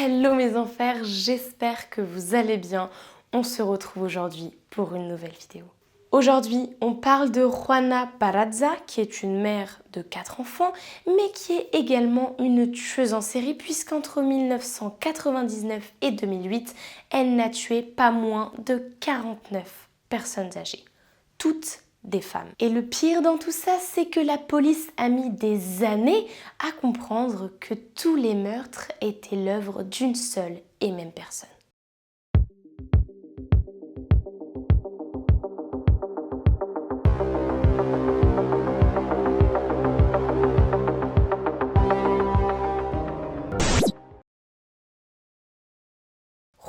Hello mes enfers, j'espère que vous allez bien. On se retrouve aujourd'hui pour une nouvelle vidéo. Aujourd'hui, on parle de Juana Barazza, qui est une mère de 4 enfants, mais qui est également une tueuse en série, puisqu'entre 1999 et 2008, elle n'a tué pas moins de 49 personnes âgées. Toutes des femmes. Et le pire dans tout ça, c'est que la police a mis des années à comprendre que tous les meurtres étaient l'œuvre d'une seule et même personne.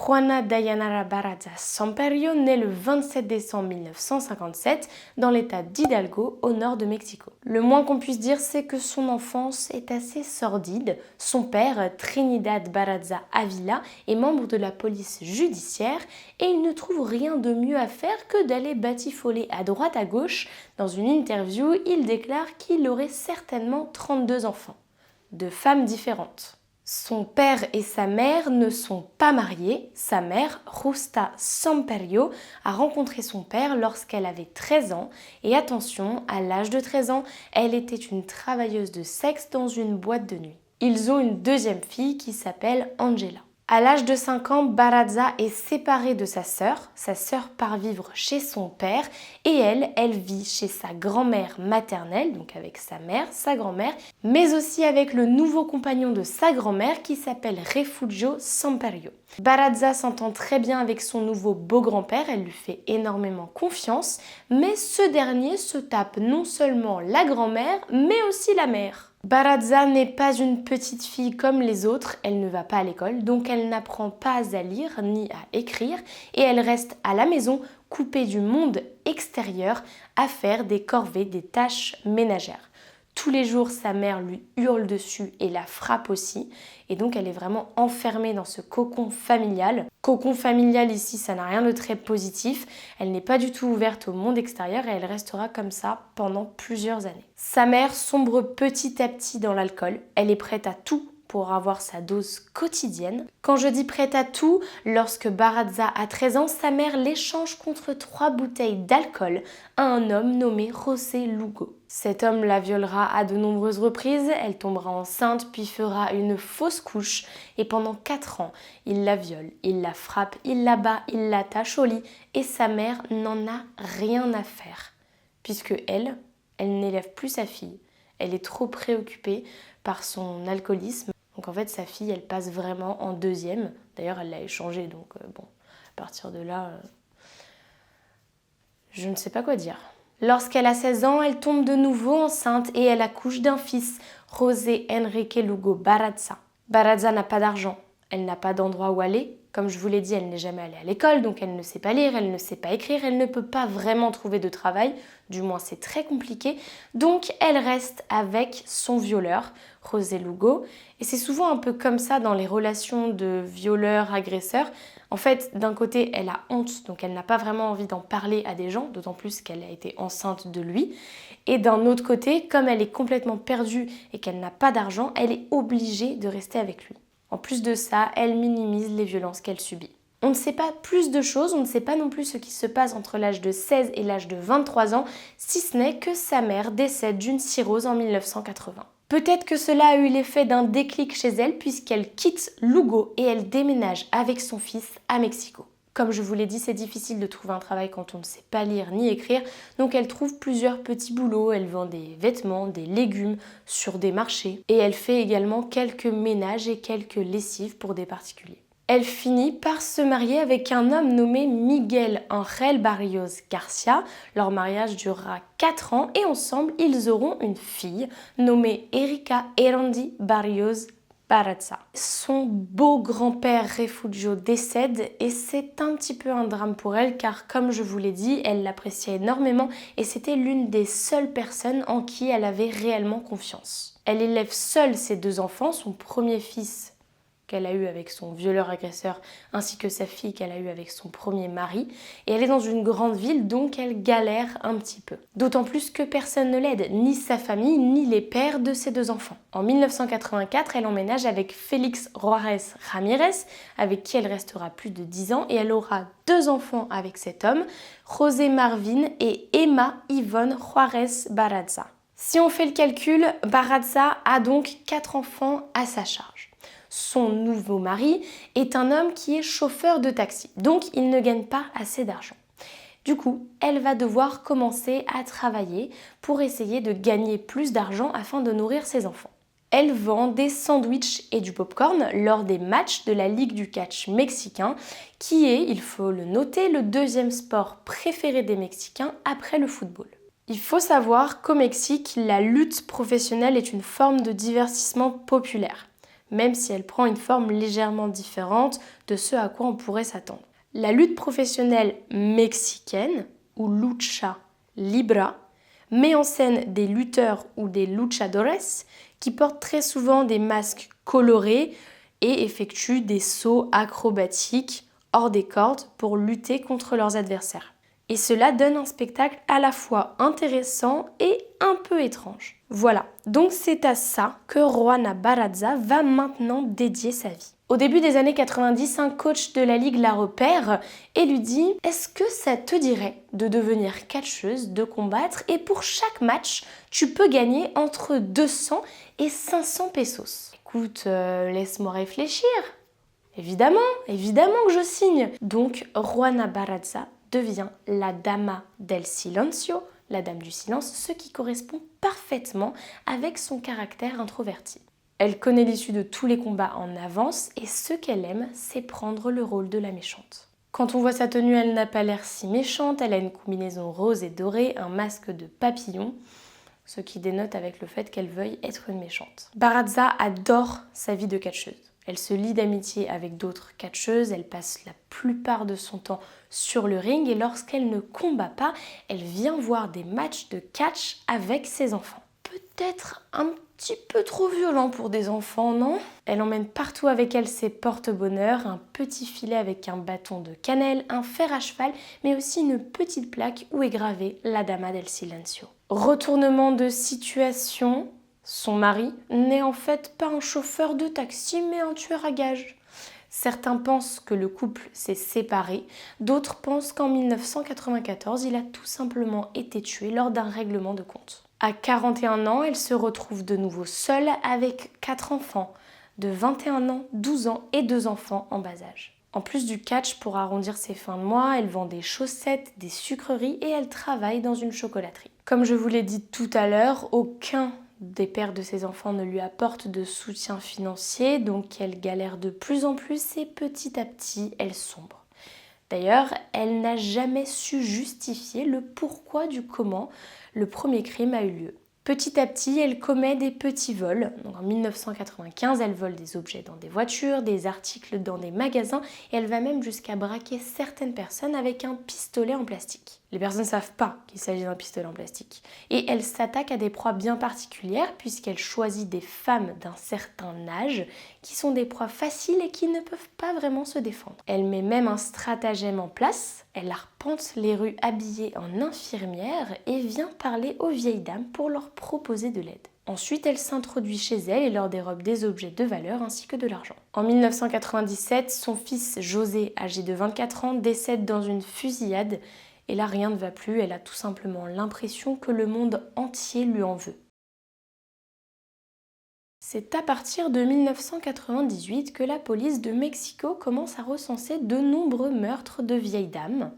Juana Dayanara Barazza Samperio naît le 27 décembre 1957 dans l'état d'Hidalgo, au nord de Mexico. Le moins qu'on puisse dire, c'est que son enfance est assez sordide. Son père, Trinidad Barazza Avila, est membre de la police judiciaire et il ne trouve rien de mieux à faire que d'aller batifoler à droite à gauche. Dans une interview, il déclare qu'il aurait certainement 32 enfants, de femmes différentes. Son père et sa mère ne sont pas mariés. Sa mère, Justa Samperio, a rencontré son père lorsqu'elle avait 13 ans. Et attention, à l'âge de 13 ans, elle était une travailleuse de sexe dans une boîte de nuit. Ils ont une deuxième fille qui s'appelle Angela. À l'âge de 5 ans, Barazza est séparée de sa sœur. Sa sœur part vivre chez son père et elle vit chez sa grand-mère maternelle, donc avec sa mère, sa grand-mère, mais aussi avec le nouveau compagnon de sa grand-mère qui s'appelle Refugio Samperio. Barazza s'entend très bien avec son nouveau beau-grand-père, elle lui fait énormément confiance, mais ce dernier se tape non seulement la grand-mère, mais aussi la mère. Barazza n'est pas une petite fille comme les autres, elle ne va pas à l'école, donc elle n'apprend pas à lire ni à écrire et elle reste à la maison coupée du monde extérieur à faire des corvées, des tâches ménagères. Tous les jours, sa mère lui hurle dessus et la frappe aussi. Et donc, elle est vraiment enfermée dans ce cocon familial. Cocon familial ici, ça n'a rien de très positif. Elle n'est pas du tout ouverte au monde extérieur et elle restera comme ça pendant plusieurs années. Sa mère sombre petit à petit dans l'alcool. Elle est prête à tout pour avoir sa dose quotidienne. Quand je dis prête à tout, lorsque Barazza a 13 ans, sa mère l'échange contre 3 bouteilles d'alcool à un homme nommé José Lugo. Cet homme la violera à de nombreuses reprises, elle tombera enceinte puis fera une fausse couche et pendant 4 ans, il la viole, il la frappe, il la bat, il l'attache au lit et sa mère n'en a rien à faire puisque elle n'élève plus sa fille. Elle est trop préoccupée par son alcoolisme. Donc en fait, sa fille, elle passe vraiment en deuxième. D'ailleurs, elle l'a échangée, donc bon, à partir de là, je ne sais pas quoi dire. Lorsqu'elle a 16 ans, elle tombe de nouveau enceinte et elle accouche d'un fils, José Enrique Lugo Barazza. Barazza n'a pas d'argent, elle n'a pas d'endroit où aller. Comme je vous l'ai dit, elle n'est jamais allée à l'école, donc elle ne sait pas lire, elle ne sait pas écrire, elle ne peut pas vraiment trouver de travail, du moins c'est très compliqué. Donc elle reste avec son violeur, José Lugo, et c'est souvent un peu comme ça dans les relations de violeur-agresseur. En fait, d'un côté, elle a honte, donc elle n'a pas vraiment envie d'en parler à des gens, d'autant plus qu'elle a été enceinte de lui. Et d'un autre côté, comme elle est complètement perdue et qu'elle n'a pas d'argent, elle est obligée de rester avec lui. En plus de ça, elle minimise les violences qu'elle subit. On ne sait pas plus de choses, on ne sait pas non plus ce qui se passe entre l'âge de 16 et l'âge de 23 ans, si ce n'est que sa mère décède d'une cirrhose en 1980. Peut-être que cela a eu l'effet d'un déclic chez elle puisqu'elle quitte Lugo et elle déménage avec son fils à Mexico. Comme je vous l'ai dit, c'est difficile de trouver un travail quand on ne sait pas lire ni écrire, donc elle trouve plusieurs petits boulots, elle vend des vêtements, des légumes sur des marchés et elle fait également quelques ménages et quelques lessives pour des particuliers. Elle finit par se marier avec un homme nommé Miguel Ángel Barrios Garcia. Leur mariage durera 4 ans et ensemble ils auront une fille nommée Erika Erandi Barrios Barazza. Son beau grand-père Refugio décède et c'est un petit peu un drame pour elle car comme je vous l'ai dit, elle l'appréciait énormément et c'était l'une des seules personnes en qui elle avait réellement confiance. Elle élève seule ses 2 enfants, son premier fils qu'elle a eu avec son violeur-agresseur ainsi que sa fille qu'elle a eue avec son premier mari. Et elle est dans une grande ville, donc elle galère un petit peu. D'autant plus que personne ne l'aide, ni sa famille, ni les pères de ses 2 enfants. En 1984, elle emménage avec Félix Juárez Ramírez, avec qui elle restera plus de 10 ans, et elle aura 2 enfants avec cet homme, José Marvin et Emma Yvonne Juárez Barraza. Si on fait le calcul, Barraza a donc 4 enfants à sa charge. Son nouveau mari est un homme qui est chauffeur de taxi, donc il ne gagne pas assez d'argent. Du coup, elle va devoir commencer à travailler pour essayer de gagner plus d'argent afin de nourrir ses enfants. Elle vend des sandwichs et du popcorn lors des matchs de la Ligue du catch mexicain, qui est, il faut le noter, le 2e sport préféré des Mexicains après le football. Il faut savoir qu'au Mexique, la lutte professionnelle est une forme de divertissement populaire, même si elle prend une forme légèrement différente de ce à quoi on pourrait s'attendre. La lutte professionnelle mexicaine, ou lucha libre, met en scène des lutteurs ou des luchadores qui portent très souvent des masques colorés et effectuent des sauts acrobatiques hors des cordes pour lutter contre leurs adversaires. Et cela donne un spectacle à la fois intéressant et un peu étrange. Voilà, donc c'est à ça que Juana Barraza va maintenant dédier sa vie. Au début des années 90, un coach de la Ligue la repère et lui dit « Est-ce que ça te dirait de devenir catcheuse, de combattre et pour chaque match, tu peux gagner entre 200 et 500 pesos ?» Écoute, laisse-moi réfléchir. Évidemment que je signe. Donc Juana Barraza devient la Dama del Silencio, la Dame du Silence, ce qui correspond parfaitement avec son caractère introverti. Elle connaît l'issue de tous les combats en avance et ce qu'elle aime, c'est prendre le rôle de la méchante. Quand on voit sa tenue, elle n'a pas l'air si méchante, elle a une combinaison rose et dorée, un masque de papillon, ce qui dénote avec le fait qu'elle veuille être une méchante. Barraza adore sa vie de catcheuse. Elle se lie d'amitié avec d'autres catcheuses, elle passe la plupart de son temps sur le ring et lorsqu'elle ne combat pas, elle vient voir des matchs de catch avec ses enfants. Peut-être un petit peu trop violent pour des enfants, non? Elle emmène partout avec elle ses porte-bonheur, un petit filet avec un bâton de cannelle, un fer à cheval, mais aussi une petite plaque où est gravée la Dama del Silencio. Retournement de situation. Son mari n'est en fait pas un chauffeur de taxi, mais un tueur à gages. Certains pensent que le couple s'est séparé, d'autres pensent qu'en 1994, il a tout simplement été tué lors d'un règlement de compte. À 41 ans, elle se retrouve de nouveau seule avec 4 enfants, de 21 ans, 12 ans et 2 enfants en bas âge. En plus du catch, pour arrondir ses fins de mois, elle vend des chaussettes, des sucreries et elle travaille dans une chocolaterie. Comme je vous l'ai dit tout à l'heure, aucun des pères de ses enfants ne lui apportent de soutien financier, donc elle galère de plus en plus et petit à petit, elle sombre. D'ailleurs, elle n'a jamais su justifier le pourquoi du comment le premier crime a eu lieu. Petit à petit, elle commet des petits vols. Donc en 1995, elle vole des objets dans des voitures, des articles dans des magasins et elle va même jusqu'à braquer certaines personnes avec un pistolet en plastique. Les personnes ne savent pas qu'il s'agit d'un pistolet en plastique. Et elle s'attaque à des proies bien particulières puisqu'elle choisit des femmes d'un certain âge qui sont des proies faciles et qui ne peuvent pas vraiment se défendre. Elle met même un stratagème en place. Elle arpente les rues habillée en infirmière et vient parler aux vieilles dames pour leur proposer de l'aide. Ensuite, elle s'introduit chez elle et leur dérobe des objets de valeur ainsi que de l'argent. En 1997, son fils José, âgé de 24 ans, décède dans une fusillade. Et là, rien ne va plus, elle a tout simplement l'impression que le monde entier lui en veut. C'est à partir de 1998 que la police de Mexico commence à recenser de nombreux meurtres de vieilles dames.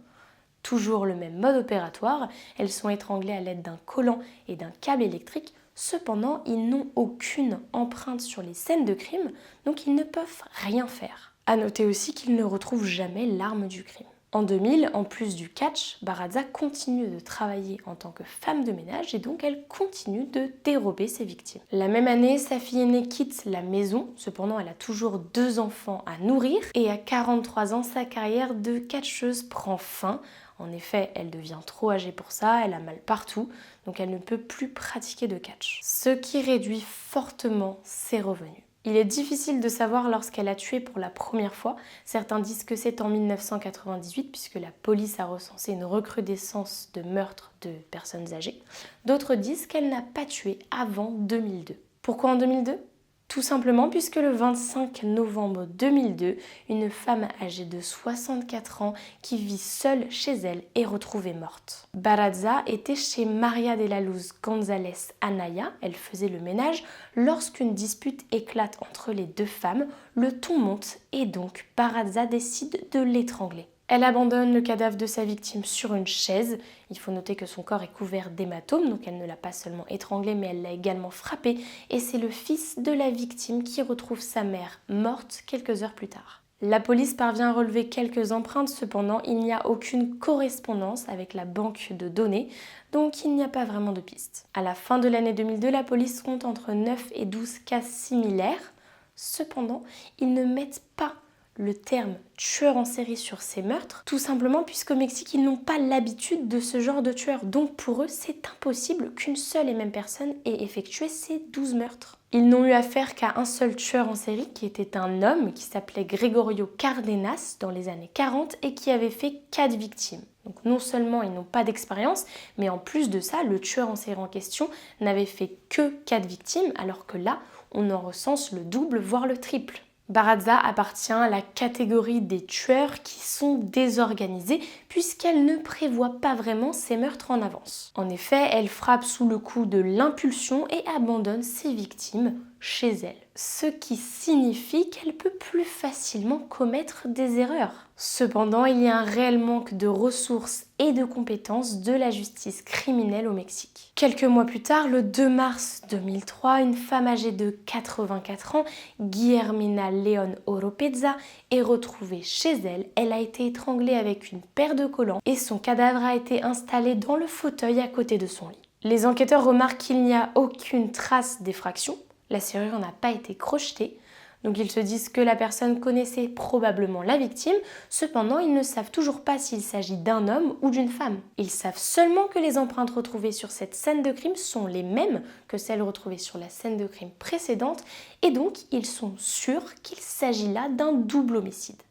Toujours le même mode opératoire, elles sont étranglées à l'aide d'un collant et d'un câble électrique. Cependant, ils n'ont aucune empreinte sur les scènes de crime, donc ils ne peuvent rien faire. À noter aussi qu'ils ne retrouvent jamais l'arme du crime. En 2000, en plus du catch, Barraza continue de travailler en tant que femme de ménage et donc elle continue de dérober ses victimes. La même année, sa fille aînée quitte la maison, cependant elle a toujours 2 enfants à nourrir et à 43 ans, sa carrière de catcheuse prend fin. En effet, elle devient trop âgée pour ça, elle a mal partout, donc elle ne peut plus pratiquer de catch. Ce qui réduit fortement ses revenus. Il est difficile de savoir lorsqu'elle a tué pour la première fois. Certains disent que c'est en 1998 puisque la police a recensé une recrudescence de meurtres de personnes âgées. D'autres disent qu'elle n'a pas tué avant 2002. Pourquoi en 2002 ? Tout simplement puisque le 25 novembre 2002, une femme âgée de 64 ans qui vit seule chez elle est retrouvée morte. Barraza était chez Maria de la Luz González Anaya, elle faisait le ménage, lorsqu'une dispute éclate entre les deux femmes, le ton monte et donc Barraza décide de l'étrangler. Elle abandonne le cadavre de sa victime sur une chaise. Il faut noter que son corps est couvert d'hématomes, donc elle ne l'a pas seulement étranglé, mais elle l'a également frappé. Et c'est le fils de la victime qui retrouve sa mère morte quelques heures plus tard. La police parvient à relever quelques empreintes, cependant il n'y a aucune correspondance avec la banque de données, donc il n'y a pas vraiment de piste. À la fin de l'année 2002, la police compte entre 9 et 12 cas similaires. Cependant, ils ne mettent pas le terme tueur en série sur ces meurtres, tout simplement puisqu'au Mexique, ils n'ont pas l'habitude de ce genre de tueur. Donc pour eux, c'est impossible qu'une seule et même personne ait effectué ces 12 meurtres. Ils n'ont eu affaire qu'à un seul tueur en série qui était un homme qui s'appelait Gregorio Cardenas dans les années 40 et qui avait fait 4 victimes. Donc non seulement ils n'ont pas d'expérience, mais en plus de ça, le tueur en série en question n'avait fait que 4 victimes, alors que là, on en recense le double, voire le triple. Barraza appartient à la catégorie des tueurs qui sont désorganisés puisqu'elle ne prévoit pas vraiment ses meurtres en avance. En effet, elle frappe sous le coup de l'impulsion et abandonne ses victimes chez elle, ce qui signifie qu'elle peut plus facilement commettre des erreurs. Cependant, il y a un réel manque de ressources et de compétences de la justice criminelle au Mexique. Quelques mois plus tard, le 2 mars 2003, une femme âgée de 84 ans, Guillermina León Oropeza, est retrouvée chez elle. Elle a été étranglée avec une paire de collants et son cadavre a été installé dans le fauteuil à côté de son lit. Les enquêteurs remarquent qu'il n'y a aucune trace d'effraction. La serrure n'a pas été crochetée, donc ils se disent que la personne connaissait probablement la victime, cependant ils ne savent toujours pas s'il s'agit d'un homme ou d'une femme. Ils savent seulement que les empreintes retrouvées sur cette scène de crime sont les mêmes que celles retrouvées sur la scène de crime précédente, et donc ils sont sûrs qu'il s'agit là d'un double homicide.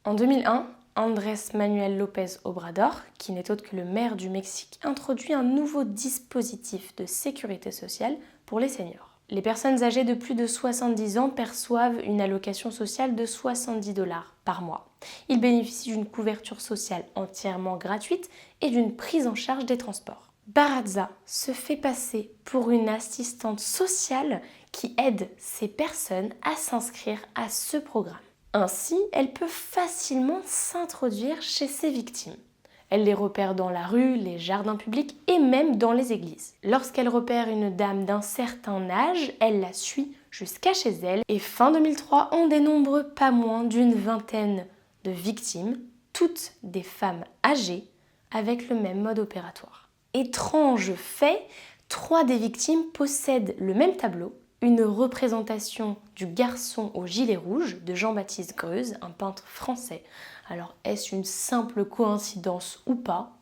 En 2001, Andrés Manuel López Obrador, qui n'est autre que le maire du Mexique, introduit un nouveau dispositif de sécurité sociale pour les seniors. Les personnes âgées de plus de 70 ans perçoivent une allocation sociale de 70 $ par mois. Ils bénéficient d'une couverture sociale entièrement gratuite et d'une prise en charge des transports. Barraza se fait passer pour une assistante sociale qui aide ces personnes à s'inscrire à ce programme. Ainsi, elle peut facilement s'introduire chez ses victimes. Elle les repère dans la rue, les jardins publics et même dans les églises. Lorsqu'elle repère une dame d'un certain âge, elle la suit jusqu'à chez elle et fin 2003, on dénombre pas moins d'une vingtaine de victimes, toutes des femmes âgées avec le même mode opératoire. Étrange fait, 3 des victimes possèdent le même tableau, une représentation du garçon au gilet rouge de Jean-Baptiste Greuze, un peintre français. Alors, est-ce une simple coïncidence ou pas ?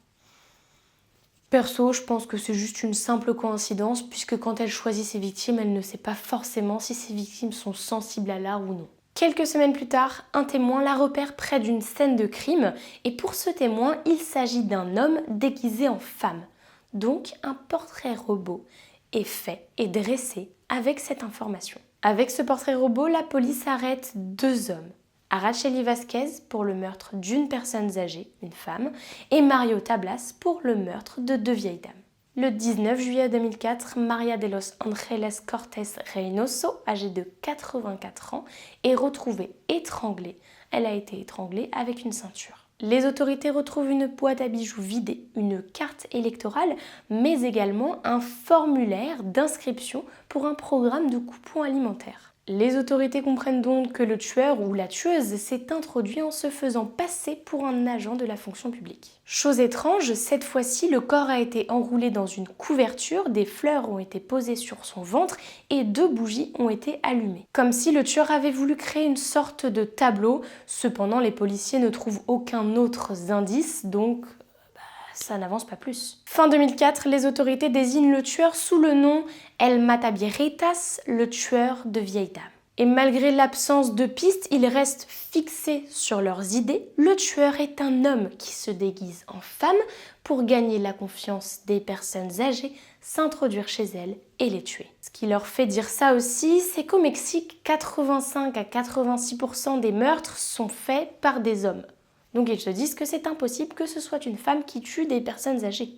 Perso, je pense que c'est juste une simple coïncidence, puisque quand elle choisit ses victimes, elle ne sait pas forcément si ses victimes sont sensibles à l'art ou non. Quelques semaines plus tard, un témoin la repère près d'une scène de crime, et pour ce témoin, il s'agit d'un homme déguisé en femme. Donc, un portrait robot est fait et dressé avec cette information. Avec ce portrait robot, la police arrête 2 hommes. Araceli Vasquez pour le meurtre d'une personne âgée, une femme, et Mario Tablas pour le meurtre de 2 vieilles dames. Le 19 juillet 2004, Maria de los Ángeles Cortés Reynoso, âgée de 84 ans, est retrouvée étranglée. Elle a été étranglée avec une ceinture. Les autorités retrouvent une boîte à bijoux vidée, une carte électorale, mais également un formulaire d'inscription pour un programme de coupons alimentaires. Les autorités comprennent donc que le tueur ou la tueuse s'est introduit en se faisant passer pour un agent de la fonction publique. Chose étrange, cette fois-ci, le corps a été enroulé dans une couverture, des fleurs ont été posées sur son ventre et 2 bougies ont été allumées. Comme si le tueur avait voulu créer une sorte de tableau. Cependant, les policiers ne trouvent aucun autre indice, donc ça n'avance pas plus. Fin 2004, les autorités désignent le tueur sous le nom El Mataviejitas, le tueur de vieilles dames. Et malgré l'absence de pistes, ils restent fixés sur leurs idées. Le tueur est un homme qui se déguise en femme pour gagner la confiance des personnes âgées, s'introduire chez elles et les tuer. Ce qui leur fait dire ça aussi, c'est qu'au Mexique, 85 à 86% des meurtres sont faits par des hommes. Donc ils se disent que c'est impossible que ce soit une femme qui tue des personnes âgées.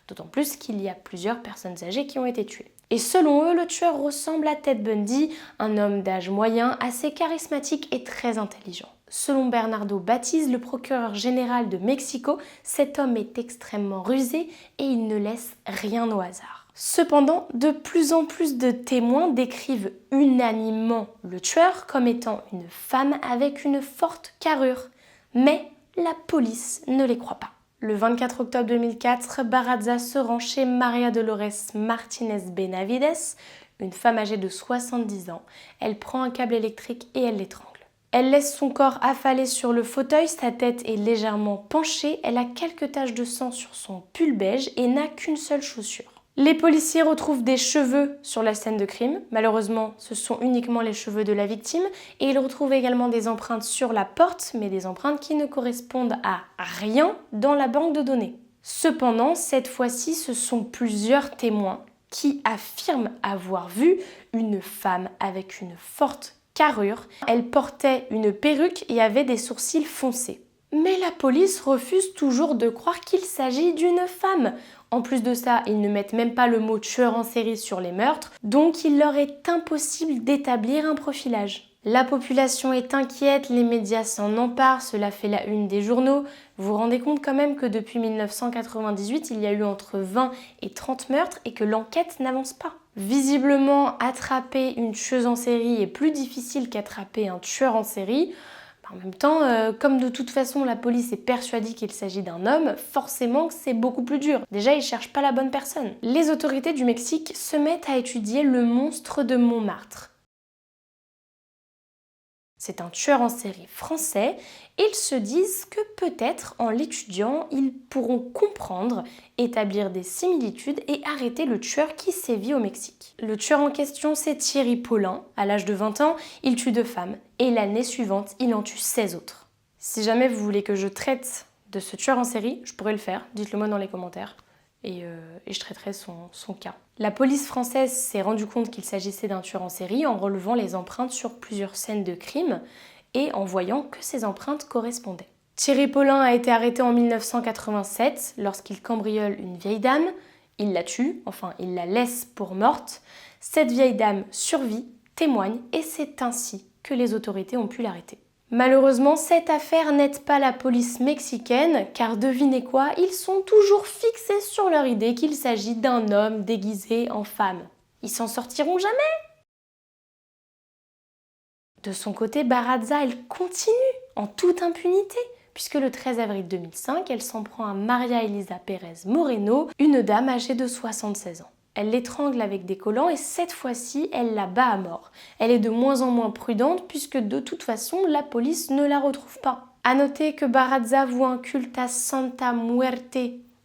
D'autant plus qu'il y a plusieurs personnes âgées qui ont été tuées. Et selon eux, le tueur ressemble à Ted Bundy, un homme d'âge moyen, assez charismatique et très intelligent. Selon Bernardo Batiz, le procureur général de Mexico, cet homme est extrêmement rusé et il ne laisse rien au hasard. Cependant, de plus en plus de témoins décrivent unanimement le tueur comme étant une femme avec une forte carrure. Mais la police ne les croit pas. Le 24 octobre 2004, Barraza se rend chez Maria Dolores Martinez Benavides, une femme âgée de 70 ans. Elle prend un câble électrique et elle l'étrangle. Elle laisse son corps affalé sur le fauteuil, sa tête est légèrement penchée, elle a quelques taches de sang sur son pull beige et n'a qu'une seule chaussure. Les policiers retrouvent des cheveux sur la scène de crime. Malheureusement, ce sont uniquement les cheveux de la victime. Et ils retrouvent également des empreintes sur la porte, mais des empreintes qui ne correspondent à rien dans la banque de données. Cependant, cette fois-ci, ce sont plusieurs témoins qui affirment avoir vu une femme avec une forte carrure. Elle portait une perruque et avait des sourcils foncés. Mais la police refuse toujours de croire qu'il s'agit d'une femme. En plus de ça, ils ne mettent même pas le mot tueur en série sur les meurtres, donc il leur est impossible d'établir un profilage. La population est inquiète, les médias s'en emparent, cela fait la une des journaux. Vous vous rendez compte quand même que depuis 1998, il y a eu entre 20 et 30 meurtres et que l'enquête n'avance pas. Visiblement, attraper une tueuse en série est plus difficile qu'attraper un tueur en série. En même temps, comme de toute façon la police est persuadée qu'il s'agit d'un homme, forcément que c'est beaucoup plus dur. Déjà, ils cherchent pas la bonne personne. Les autorités du Mexique se mettent à étudier le monstre de Montmartre. C'est un tueur en série français et ils se disent que peut-être en l'étudiant, ils pourront comprendre, établir des similitudes et arrêter le tueur qui sévit au Mexique. Le tueur en question, c'est Thierry Paulin. À l'âge de 20 ans, il tue 2 femmes et l'année suivante, il en tue 16 autres. Si jamais vous voulez que je traite de ce tueur en série, je pourrais le faire, dites-le moi dans les commentaires. Et je traiterai son cas. La police française s'est rendue compte qu'il s'agissait d'un tueur en série en relevant les empreintes sur plusieurs scènes de crime et en voyant que ces empreintes correspondaient. Thierry Paulin a été arrêté en 1987 lorsqu'il cambriole une vieille dame. Il la tue, enfin il la laisse pour morte. Cette vieille dame survit, témoigne et c'est ainsi que les autorités ont pu l'arrêter. Malheureusement, cette affaire n'aide pas la police mexicaine, car devinez quoi, ils sont toujours fixés sur leur idée qu'il s'agit d'un homme déguisé en femme. Ils s'en sortiront jamais. De son côté, Barraza, elle continue en toute impunité, puisque le 13 avril 2005, elle s'en prend à Maria Elisa Pérez Moreno, une dame âgée de 76 ans. Elle l'étrangle avec des collants et cette fois-ci, elle la bat à mort. Elle est de moins en moins prudente puisque de toute façon, la police ne la retrouve pas. À noter que Barraza voue un culte à Santa Muerte,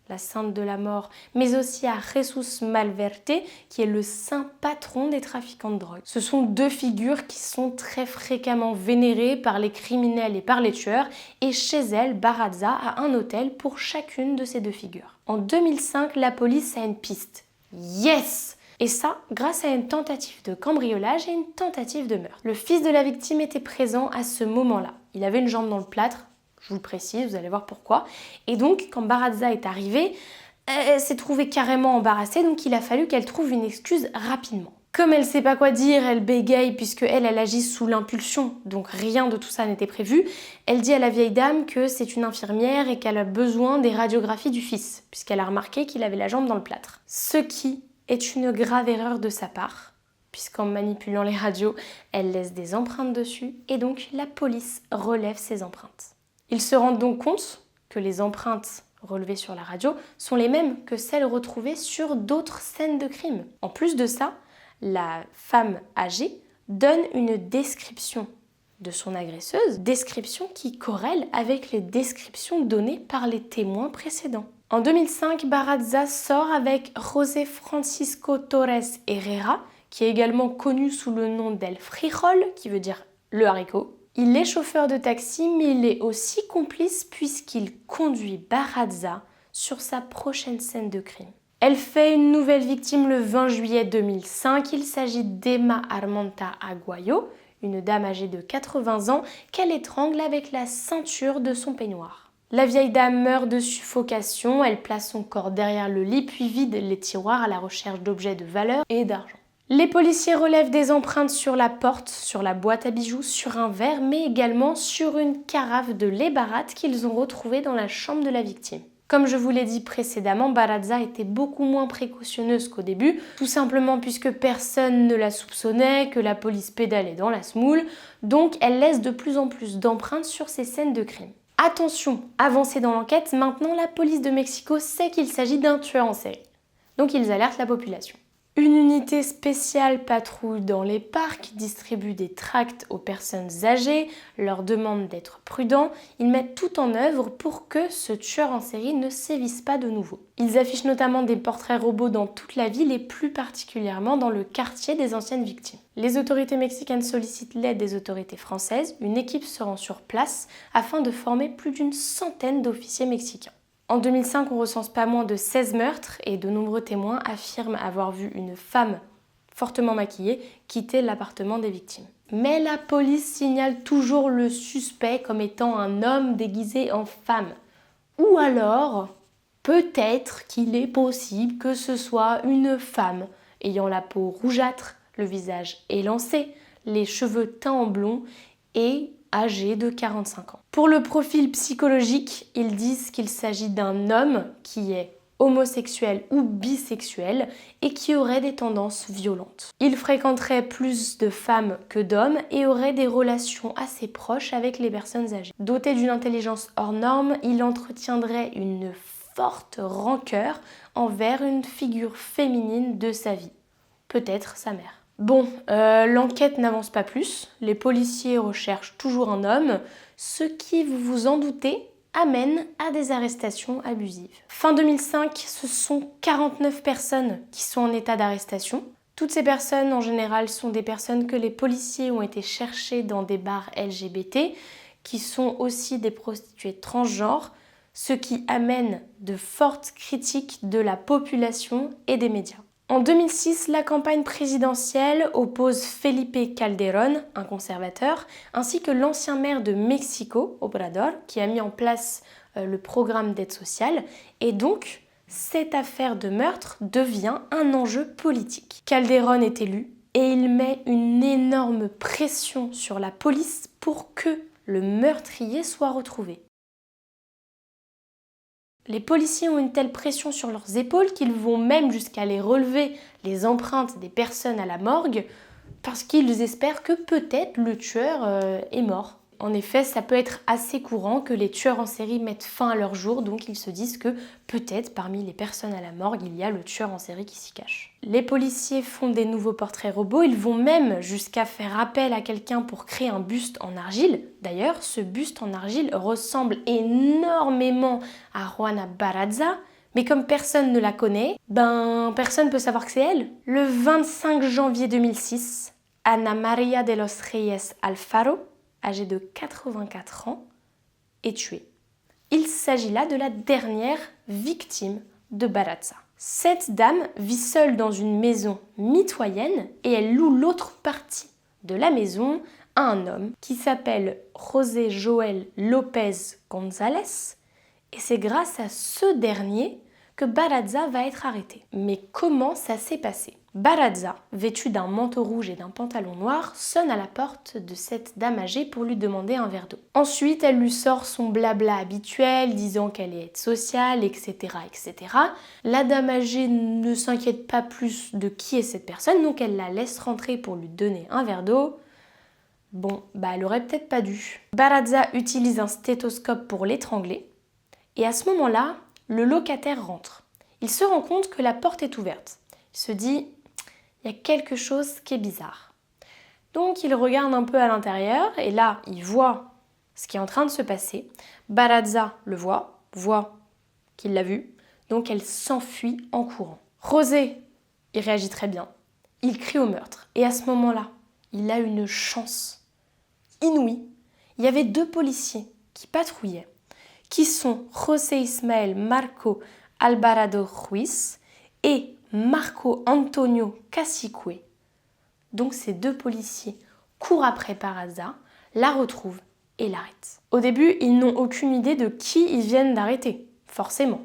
la sainte de la mort, mais aussi à Jesus Malverte, qui est le saint patron des trafiquants de drogue. Ce sont 2 figures qui sont très fréquemment vénérées par les criminels et par les tueurs, et chez elle, Barraza a un hôtel pour chacune de ces 2 figures. En 2005, la police a une piste. Yes! Et ça, grâce à une tentative de cambriolage et une tentative de meurtre. Le fils de la victime était présent à ce moment-là. Il avait une jambe dans le plâtre, je vous le précise, vous allez voir pourquoi. Et donc, quand Barraza est arrivée, elle s'est trouvée carrément embarrassée, donc il a fallu qu'elle trouve une excuse rapidement. Comme elle sait pas quoi dire, elle bégaye puisque elle agit sous l'impulsion, donc rien de tout ça n'était prévu. Elle dit à la vieille dame que c'est une infirmière et qu'elle a besoin des radiographies du fils, puisqu'elle a remarqué qu'il avait la jambe dans le plâtre. Ce qui est une grave erreur de sa part, puisqu'en manipulant les radios, elle laisse des empreintes dessus et donc la police relève ces empreintes. Ils se rendent donc compte que les empreintes relevées sur la radio sont les mêmes que celles retrouvées sur d'autres scènes de crime. En plus de ça, la femme âgée donne une description de son agresseuse, description qui corrèle avec les descriptions données par les témoins précédents. En 2005, Barraza sort avec José Francisco Torres Herrera, qui est également connu sous le nom d'El Frijol, qui veut dire le haricot. Il est chauffeur de taxi, mais il est aussi complice puisqu'il conduit Barraza sur sa prochaine scène de crime. Elle fait une nouvelle victime le 20 juillet 2005. Il s'agit d'Emma Armenta Aguayo, une dame âgée de 80 ans qu'elle étrangle avec la ceinture de son peignoir. La vieille dame meurt de suffocation, elle place son corps derrière le lit puis vide les tiroirs à la recherche d'objets de valeur et d'argent. Les policiers relèvent des empreintes sur la porte, sur la boîte à bijoux, sur un verre, mais également sur une carafe de lait Barat qu'ils ont retrouvée dans la chambre de la victime. Comme je vous l'ai dit précédemment, Barraza était beaucoup moins précautionneuse qu'au début, tout simplement puisque personne ne la soupçonnait, que la police pédalait dans la semoule, donc elle laisse de plus en plus d'empreintes sur ces scènes de crime. Attention, avancez dans l'enquête, maintenant la police de Mexico sait qu'il s'agit d'un tueur en série. Donc ils alertent la population. Une unité spéciale patrouille dans les parcs, distribue des tracts aux personnes âgées, leur demande d'être prudents. Ils mettent tout en œuvre pour que ce tueur en série ne sévisse pas de nouveau. Ils affichent notamment des portraits robots dans toute la ville et plus particulièrement dans le quartier des anciennes victimes. Les autorités mexicaines sollicitent l'aide des autorités françaises. Une équipe se rend sur place afin de former plus d'une centaine d'officiers mexicains. En 2005, on recense pas moins de 16 meurtres et de nombreux témoins affirment avoir vu une femme fortement maquillée quitter l'appartement des victimes. Mais la police signale toujours le suspect comme étant un homme déguisé en femme. Ou alors, peut-être qu'il est possible que ce soit une femme ayant la peau rougeâtre, le visage élancé, les cheveux teints en blond et âgé de 45 ans. Pour le profil psychologique, ils disent qu'il s'agit d'un homme qui est homosexuel ou bisexuel et qui aurait des tendances violentes. Il fréquenterait plus de femmes que d'hommes et aurait des relations assez proches avec les personnes âgées. Doté d'une intelligence hors norme, il entretiendrait une forte rancœur envers une figure féminine de sa vie, peut-être sa mère. Bon, l'enquête n'avance pas plus, les policiers recherchent toujours un homme, ce qui, vous vous en doutez, amène à des arrestations abusives. Fin 2005, ce sont 49 personnes qui sont en état d'arrestation. Toutes ces personnes, en général, sont des personnes que les policiers ont été chercher dans des bars LGBT, qui sont aussi des prostituées transgenres, ce qui amène de fortes critiques de la population et des médias. En 2006, la campagne présidentielle oppose Felipe Calderón, un conservateur, ainsi que l'ancien maire de Mexico, Obrador, qui a mis en place le programme d'aide sociale. Et donc, cette affaire de meurtre devient un enjeu politique. Calderón est élu et il met une énorme pression sur la police pour que le meurtrier soit retrouvé. Les policiers ont une telle pression sur leurs épaules qu'ils vont même jusqu'à aller relever les empreintes des personnes à la morgue parce qu'ils espèrent que peut-être le tueur est mort. En effet, ça peut être assez courant que les tueurs en série mettent fin à leur jour, donc ils se disent que peut-être parmi les personnes à la morgue, il y a le tueur en série qui s'y cache. Les policiers font des nouveaux portraits robots, ils vont même jusqu'à faire appel à quelqu'un pour créer un buste en argile. D'ailleurs, ce buste en argile ressemble énormément à Juana Barraza, mais comme personne ne la connaît, personne ne peut savoir que c'est elle. Le 25 janvier 2006, Ana María de los Reyes Alfaro, âgée de 84 ans, est tuée. Il s'agit là de la dernière victime de Barraza. Cette dame vit seule dans une maison mitoyenne et elle loue l'autre partie de la maison à un homme qui s'appelle José Joel López González et c'est grâce à ce dernier que Barraza va être arrêtée. Mais comment ça s'est passé ? Barraza, vêtue d'un manteau rouge et d'un pantalon noir, sonne à la porte de cette dame âgée pour lui demander un verre d'eau. Ensuite, elle lui sort son blabla habituel, disant qu'elle est aide sociale, etc., etc. La dame âgée ne s'inquiète pas plus de qui est cette personne, donc elle la laisse rentrer pour lui donner un verre d'eau. Bon, elle aurait peut-être pas dû. Barraza utilise un stéthoscope pour l'étrangler, et à ce moment-là, le locataire rentre. Il se rend compte que la porte est ouverte. Il se dit, il y a quelque chose qui est bizarre. Donc il regarde un peu à l'intérieur et là, il voit ce qui est en train de se passer. Barraza le voit qu'il l'a vu. donc elle s'enfuit en courant. José, il réagit très bien. Il crie au meurtre. Et à ce moment-là, il a une chance inouïe. Il y avait 2 policiers qui patrouillaient, qui sont José Ismael Marco Alvarado Ruiz et Marco Antonio Cacique. Donc ces 2 policiers courent après Barraza, la retrouvent et l'arrêtent. Au début, ils n'ont aucune idée de qui ils viennent d'arrêter, forcément.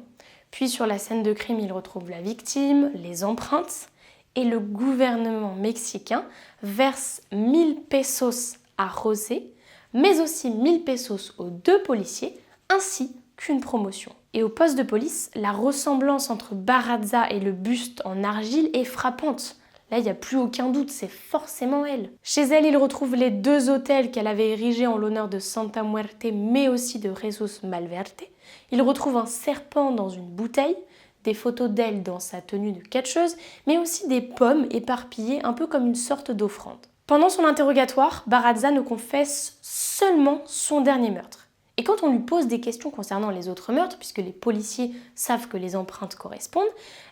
Puis sur la scène de crime, ils retrouvent la victime, les empreintes, et le gouvernement mexicain verse 1000 pesos à José, mais aussi 1000 pesos aux 2 policiers, ainsi qu'une promotion. Et au poste de police, la ressemblance entre Barraza et le buste en argile est frappante. Là, il n'y a plus aucun doute, c'est forcément elle. Chez elle, il retrouve les 2 hôtels qu'elle avait érigés en l'honneur de Santa Muerte, mais aussi de Jesus Malverte. Il retrouve un serpent dans une bouteille, des photos d'elle dans sa tenue de catcheuse, mais aussi des pommes éparpillées un peu comme une sorte d'offrande. Pendant son interrogatoire, Barraza ne confesse seulement son dernier meurtre. Et quand on lui pose des questions concernant les autres meurtres, puisque les policiers savent que les empreintes correspondent,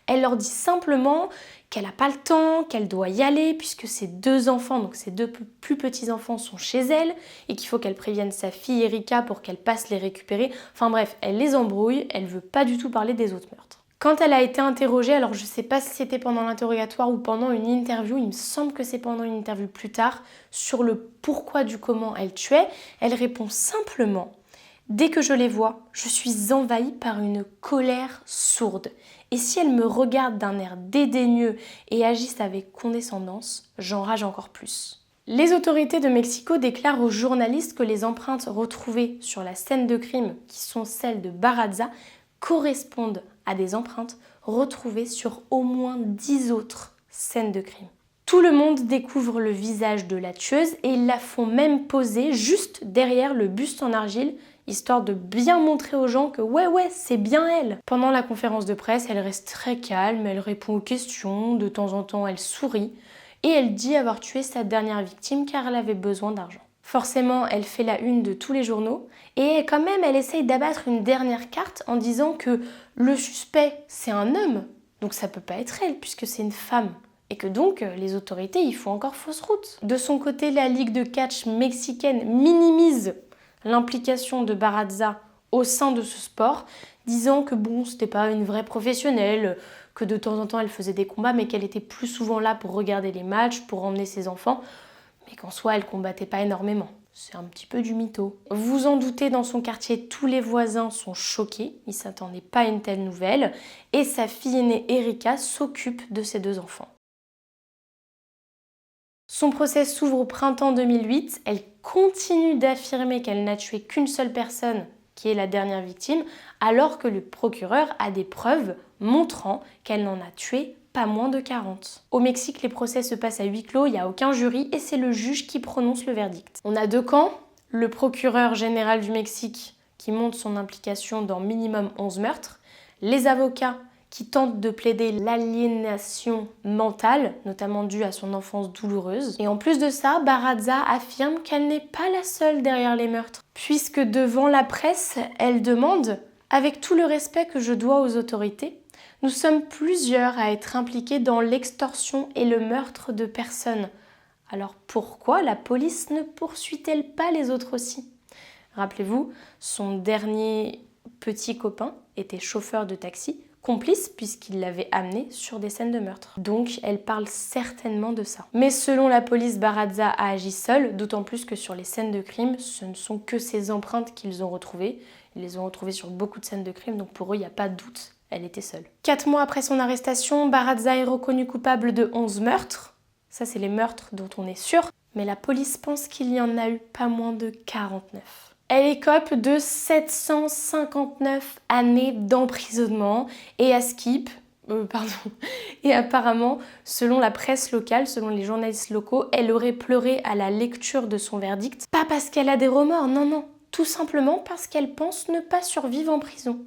elle leur dit simplement qu'elle n'a pas le temps, qu'elle doit y aller, puisque ses 2 enfants, donc ses 2 plus petits enfants, sont chez elle, et qu'il faut qu'elle prévienne sa fille Erika pour qu'elle passe les récupérer. Enfin bref, elle les embrouille, elle ne veut pas du tout parler des autres meurtres. Quand elle a été interrogée, alors je ne sais pas si c'était pendant l'interrogatoire ou pendant une interview, il me semble que c'est pendant une interview plus tard, sur le pourquoi du comment elle tuait, elle répond simplement: dès que je les vois, je suis envahie par une colère sourde. Et si elles me regardent d'un air dédaigneux et agissent avec condescendance, j'enrage encore plus. Les autorités de Mexico déclarent aux journalistes que les empreintes retrouvées sur la scène de crime, qui sont celles de Barraza, correspondent à des empreintes retrouvées sur au moins 10 autres scènes de crime. Tout le monde découvre le visage de la tueuse et ils la font même poser juste derrière le buste en argile, histoire de bien montrer aux gens que ouais, c'est bien elle. Pendant la conférence de presse, elle reste très calme, elle répond aux questions, de temps en temps elle sourit, et elle dit avoir tué sa dernière victime car elle avait besoin d'argent. Forcément, elle fait la une de tous les journaux, et quand même elle essaye d'abattre une dernière carte en disant que le suspect c'est un homme, donc ça peut pas être elle puisque c'est une femme. Et que donc, les autorités, ils font encore fausse route. De son côté, la Ligue de catch mexicaine minimise l'implication de Barraza au sein de ce sport, disant que bon, c'était pas une vraie professionnelle, que de temps en temps elle faisait des combats, mais qu'elle était plus souvent là pour regarder les matchs, pour emmener ses enfants, mais qu'en soi, elle combattait pas énormément. C'est un petit peu du mytho. Vous en doutez, dans son quartier, tous les voisins sont choqués, ils s'attendaient pas à une telle nouvelle, et sa fille aînée Erika s'occupe de ses 2 enfants. Son procès s'ouvre au printemps 2008, elle continue d'affirmer qu'elle n'a tué qu'une seule personne, qui est la dernière victime, alors que le procureur a des preuves montrant qu'elle n'en a tué pas moins de 40. Au Mexique, les procès se passent à huis clos, il n'y a aucun jury et c'est le juge qui prononce le verdict. On a 2 camps, le procureur général du Mexique qui montre son implication dans minimum 11 meurtres, les avocats qui tente de plaider l'aliénation mentale, notamment due à son enfance douloureuse. Et en plus de ça, Barraza affirme qu'elle n'est pas la seule derrière les meurtres, puisque devant la presse, elle demande « Avec tout le respect que je dois aux autorités, nous sommes plusieurs à être impliqués dans l'extorsion et le meurtre de personnes. Alors pourquoi la police ne poursuit-elle pas les autres aussi ?» Rappelez-vous, son dernier petit copain était chauffeur de taxi, complice puisqu'il l'avait amené sur des scènes de meurtre. Donc elle parle certainement de ça. Mais selon la police, Barraza a agi seule, d'autant plus que sur les scènes de crime, ce ne sont que ses empreintes qu'ils ont retrouvées. Ils les ont retrouvées sur beaucoup de scènes de crime, donc pour eux, il n'y a pas de doute, elle était seule. 4 mois après son arrestation, Barraza est reconnu coupable de 11 meurtres. Ça, c'est les meurtres dont on est sûr. Mais la police pense qu'il y en a eu pas moins de 49. Elle écope de 759 années d'emprisonnement et et apparemment, selon la presse locale, selon les journalistes locaux, elle aurait pleuré à la lecture de son verdict. Pas parce qu'elle a des remords, non, tout simplement parce qu'elle pense ne pas survivre en prison.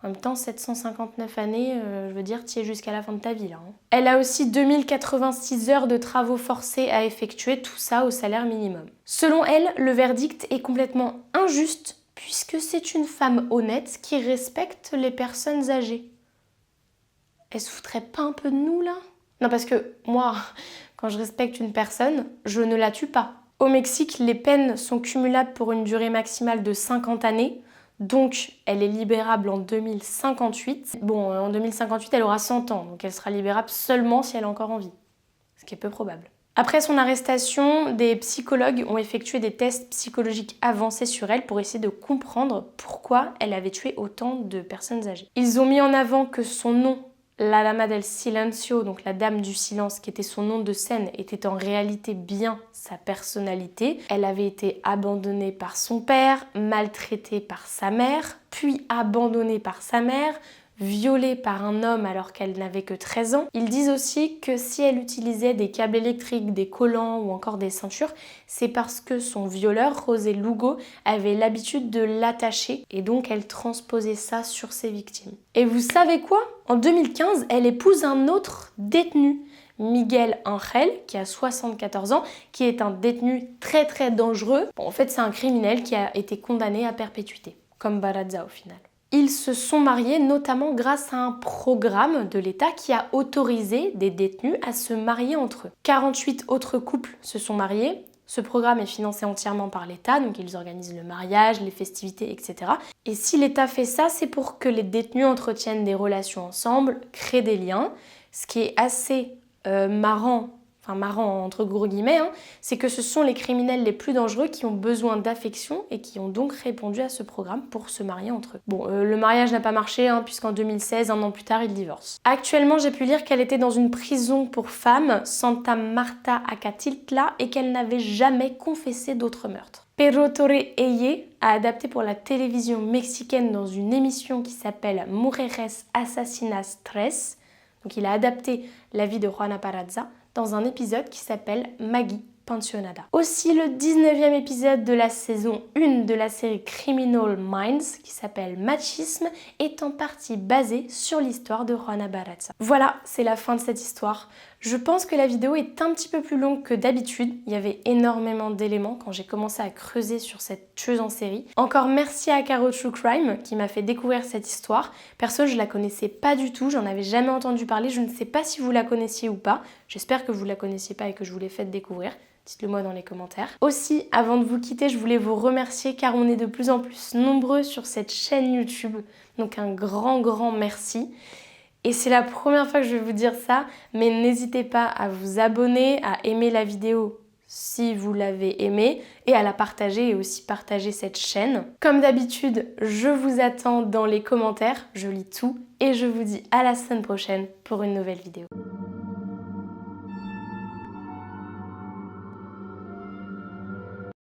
En même temps, 759 années, je veux dire, tu y es jusqu'à la fin de ta vie là. Elle a aussi 2086 heures de travaux forcés à effectuer, tout ça au salaire minimum. Selon elle, le verdict est complètement injuste puisque c'est une femme honnête qui respecte les personnes âgées. elle se foutrait pas un peu de nous là? Non, parce que moi, quand je respecte une personne, je ne la tue pas. Au Mexique, les peines sont cumulables pour une durée maximale de 50 années. Donc, elle est libérable en 2058. Bon, en 2058, elle aura 100 ans. Donc, elle sera libérable seulement si elle est encore en vie. Ce qui est peu probable. Après son arrestation, des psychologues ont effectué des tests psychologiques avancés sur elle pour essayer de comprendre pourquoi elle avait tué autant de personnes âgées. Ils ont mis en avant que son nom, La Dama del Silencio, donc la Dame du Silence, qui était son nom de scène, était en réalité bien sa personnalité. Elle avait été abandonnée par son père, maltraitée par sa mère, puis abandonnée par sa mère, violée par un homme alors qu'elle n'avait que 13 ans. Ils disent aussi que si elle utilisait des câbles électriques, des collants ou encore des ceintures, c'est parce que son violeur, José Lugo, avait l'habitude de l'attacher et donc elle transposait ça sur ses victimes. Et vous savez quoi? En 2015, elle épouse un autre détenu, Miguel Ángel, qui a 74 ans, qui est un détenu très très dangereux. Bon, en fait, c'est un criminel qui a été condamné à perpétuité, comme Baraza au final. Ils se sont mariés notamment grâce à un programme de l'État qui a autorisé des détenus à se marier entre eux. 48 autres couples se sont mariés. Ce programme est financé entièrement par l'État, donc ils organisent le mariage, les festivités, etc. Et si l'État fait ça, c'est pour que les détenus entretiennent des relations ensemble, créent des liens. Ce qui est assez marrant entre gros guillemets, c'est que ce sont les criminels les plus dangereux qui ont besoin d'affection et qui ont donc répondu à ce programme pour se marier entre eux. Bon, le mariage n'a pas marché puisqu'en 2016, un an plus tard, ils divorcent. Actuellement, j'ai pu lire qu'elle était dans une prison pour femmes, Santa Marta Acatiltla, et qu'elle n'avait jamais confessé d'autres meurtres. Pedro Torre Eye a adapté pour la télévision mexicaine dans une émission qui s'appelle Mujeres Asesinas 3. Donc il a adapté la vie de Juana Peraza dans un épisode qui s'appelle Maggie Pensionada. Aussi, le 19e épisode de la saison 1 de la série Criminal Minds, qui s'appelle Machisme, est en partie basé sur l'histoire de Juana Peraza. Voilà, c'est la fin de cette histoire. Je pense que la vidéo est un petit peu plus longue que d'habitude. Il y avait énormément d'éléments quand j'ai commencé à creuser sur cette tueuse en série. Encore merci à Caro True Crime qui m'a fait découvrir cette histoire. Perso, je la connaissais pas du tout, j'en avais jamais entendu parler. Je ne sais pas si vous la connaissiez ou pas. J'espère que vous la connaissiez pas et que je vous l'ai fait découvrir. Dites-le moi dans les commentaires. Aussi, avant de vous quitter, je voulais vous remercier car on est de plus en plus nombreux sur cette chaîne YouTube. Donc un grand merci. Et c'est la première fois que je vais vous dire ça, mais n'hésitez pas à vous abonner, à aimer la vidéo si vous l'avez aimée et à la partager et aussi partager cette chaîne. Comme d'habitude, je vous attends dans les commentaires, je lis tout et je vous dis à la semaine prochaine pour une nouvelle vidéo.